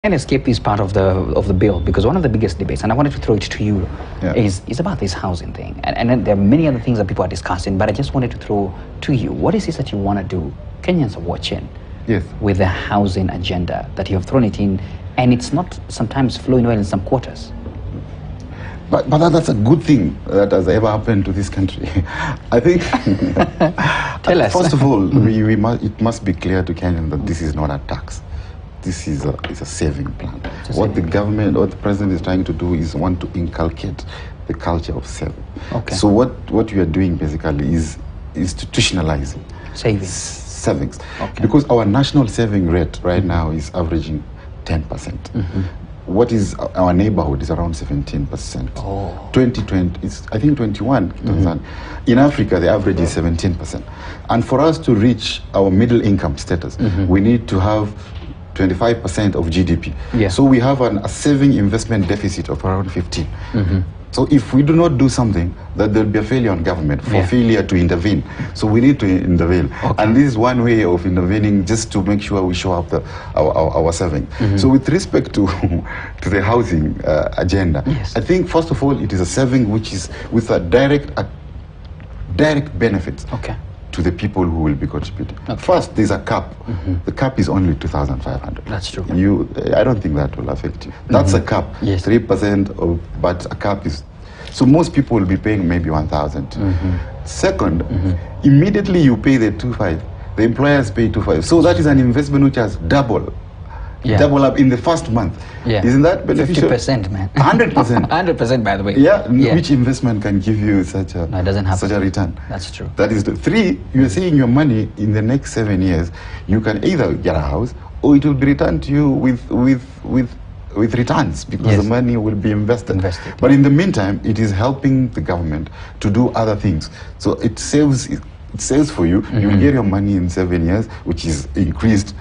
And escape this part of the bill, because one of the biggest debates, and I wanted to throw it to you, is about this housing thing. And then there are many other things that people are discussing, but I just wanted to throw to you, what is it that you want to do? Kenyans are watching with the housing agenda that you have thrown it in, and it's not sometimes flowing well in some quarters. But that's a good thing that has ever happened to this country. I think, Tell us. First of all, it must be clear to Kenyans that this is not a tax. This is a saving plan. What the government or the president is trying to do is want to inculcate the culture of saving. Okay. So what we are doing basically is institutionalizing savings. Okay. Because our national saving rate right now is averaging 10%. What is our neighborhood is around 17%. 2020, it's I think 21. In Africa, the average is 17%. And for us to reach our middle income status, we need to have 25% of GDP. So we have a saving investment deficit of around 15. So if we do not do something, that there will be a failure on government for failure to intervene. So we need to intervene. And this is one way of intervening, just to make sure we show up our saving. So with respect to the housing agenda, I think first of all, it is a saving which is with a direct benefits to the people who will be contributing. First, there's a cap. The cap is only 2,500. That's true. I don't think that will affect you. That's a cap. 3% but a cap is. So most people will be paying maybe 1,000. Second, immediately you pay the 2,500. The employers pay 2,500. So that is an investment which has double up in the first month. Isn't that beneficial? 50%, man. 100%. 100%, by the way. Which investment can give you such a return? That's true. That is the 3. You are saying your money in the next 7 years, you can either get a house or it will be returned to you with returns, because the money will be invested. But in the meantime, it is helping the government to do other things. So it saves for you. You will get your money in 7 years, which is increased.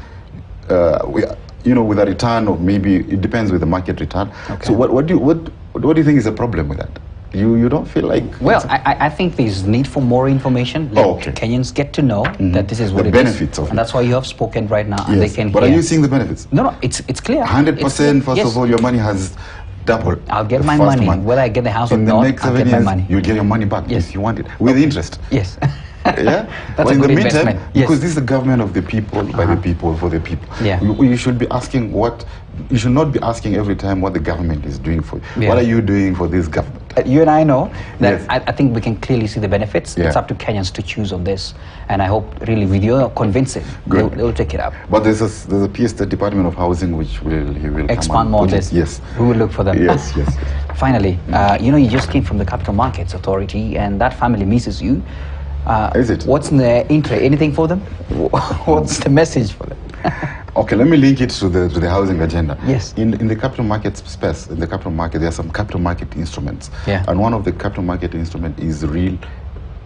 With a return of maybe, it depends with the market return. So what do you think is the problem with that? You don't feel like... Well, I think there's need for more information. Let Kenyans get to know that this is what the benefits of it. And that's why you have spoken right now, and they can But are you seeing the benefits? No, it's clear. 100%, first of all, your money has doubled. I'll get my money, whether I get the house or not, I'll get my money. You'll get your money back if you want it, with interest. That's a good investment. Because this is the government of the people, by the people, for the people. You should be asking you should not be asking every time what the government is doing for you. What are you doing for this government? You and I know that I think we can clearly see the benefits. It's up to Kenyans to choose on this, and I hope really with your convincing, they'll take it up. But there's a piece, the Department of Housing, which will expand more on this. We will look for them. Yes. Finally, you just came from the Capital Markets Authority, and that family misses you. Is it? What's in the intro? Anything for them? What's the message for them? Okay, let me link it to the housing agenda. Yes. In the capital market space, in the capital market, there are some capital market instruments. And one of the capital market instruments is real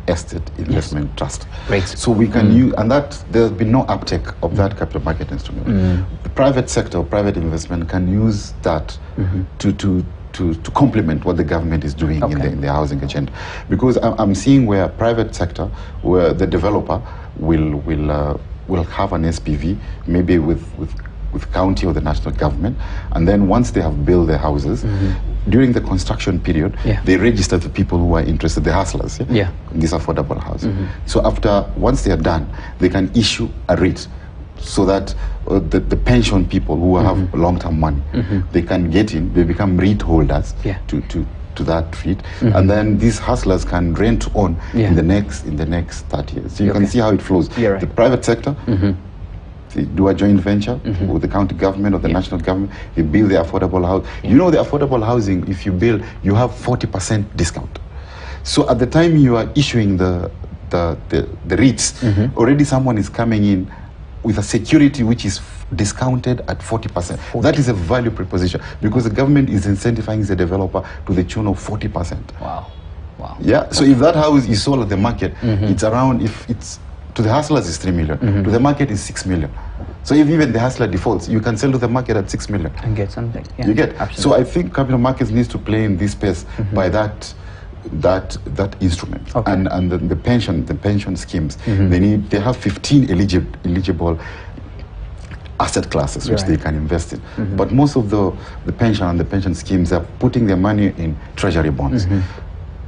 estate investment trust. So we can use, and that there's been no uptake of that capital market instrument. The private sector or private investment can use that to complement what the government is doing in the housing agenda. Because I'm seeing where private sector, where the developer will have an SPV, maybe with county or the national government, and then once they have built their houses, during the construction period, they register the people who are interested, the hustlers, in this affordable housing. So once they are done, they can issue a REIT, so that the pension people who have long-term money, they can get in, they become REIT holders to that REIT, and then these hustlers can rent to own in the next 30 years. So you can see how it flows. The private sector, they do a joint venture with the county government or the national government, they build the affordable house. You know, the affordable housing, if you build, you have 40% discount. So at the time you are issuing the REITs, already someone is coming in with a security which is discounted at 40%. That is a value proposition, because the government is incentivizing the developer to the tune of 40%. Wow. So if that house is sold at the market, it's around, if it's to the hustlers is 3 million, to the market is 6 million. So if even the hustler defaults, you can sell to the market at 6 million and get something. You get. Absolutely. So I think capital markets needs to play in this space by that instrument. And the pension schemes, they have 15 eligible asset classes which they can invest in. But most of the pension and the pension schemes are putting their money in treasury bonds.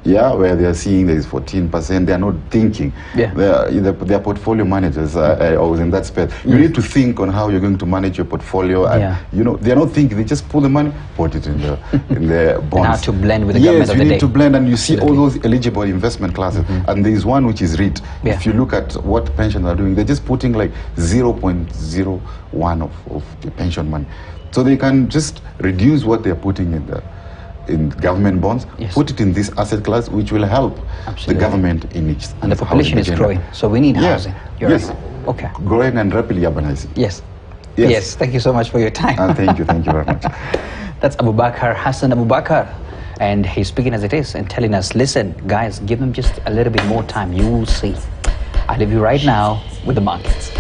Yeah, where they are seeing there is 14%, they are not thinking. Their portfolio managers are always in that space. You need to think on how you're going to manage your portfolio, and you know, they are not thinking, they just pull the money, put it in the bonds. And how to blend with the government of the day. Yes, you need to blend, and you see all those eligible investment classes. And there is one which is REIT. If you look at what pensions are doing, they're just putting like 0.01 of the pension money. So they can just reduce what they're putting in government bonds, put it in this asset class, which will help the government in its and the population is growing, so we need housing. Yes. Okay. Growing and rapidly urbanizing. Yes. Thank you so much for your time. Thank you very much. That's Abubakar, Hassan Abubakar, and he's speaking as it is and telling us, listen, guys, give them just a little bit more time. You will see. I leave you right now with the markets.